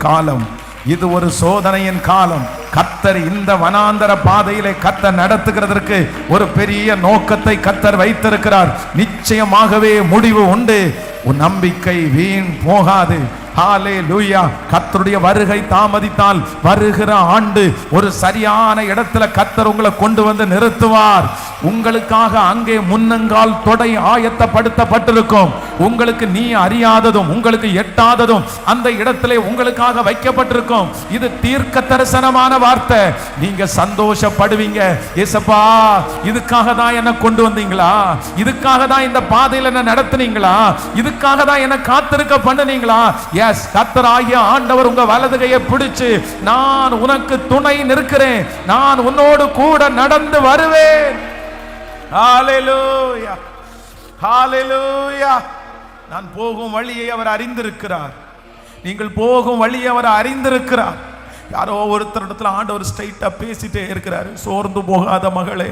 காலம், இது ஒரு சோதனையின் காலம். கர்த்தர் இந்த வனாந்தர பாதையிலே கர்த்தர் நடத்துகிறதற்கு ஒரு பெரிய நோக்கத்தை கர்த்தர் வைத்திருக்கிறார். நிச்சயமாகவே முடிவு உண்டு. உன் நம்பிக்கை வீண் போகாது. ஹல்லேலூயா. கர்த்தருடைய வருகை தாமதித்தால் வருகிற ஆண்டு ஒரு சரியான இடத்துல கர்த்தர் உங்களை கொண்டு வந்து நிறுத்துவார். உங்களுக்காக அங்கே முன்னங்கால் தொடை ஆயத்தப்படுத்தப்பட்டிருக்கும். உங்களுக்கு நீ அறியாததும் உங்களுக்கு எட்டாததும் அந்த இடத்திலே உங்களுக்காக வைக்கப்பட்டிருக்கும். இது தீர்க்க தரிசனமான வார்த்தை. நீங்க சந்தோஷப்படுவீங்க. ஏசப்பா, இதுக்காக தான் என்ன கொண்டு வந்தீங்களா? இதுக்காக தான் இந்த பாதையில என்ன நடத்துனீங்களா? இதுக்காக தான் என்ன காத்திருக்க பண்ணுனீங்களா? எஸ், கர்த்தராகிய ஆண்டவர் உங்க வலது கையை பிடிச்சு, நான் உனக்கு துணை நிற்கிறேன், நான் உன்னோடு கூட நடந்து வருவேன். ஹல்லேலூயா, ஹல்லேலூயா. நான் போகும் வழியை அவர் அறிந்திருக்கிறார். நீங்கள் போகும் வழியை அவர் அறிந்திருக்கிறார். யாரோ ஒருத்தர் இடத்துல ஆண்டவர் ஸ்ட்ரைட்டா பேசிட்டே இருக்கிறாரு. சோர்ந்து போகாத மகளே,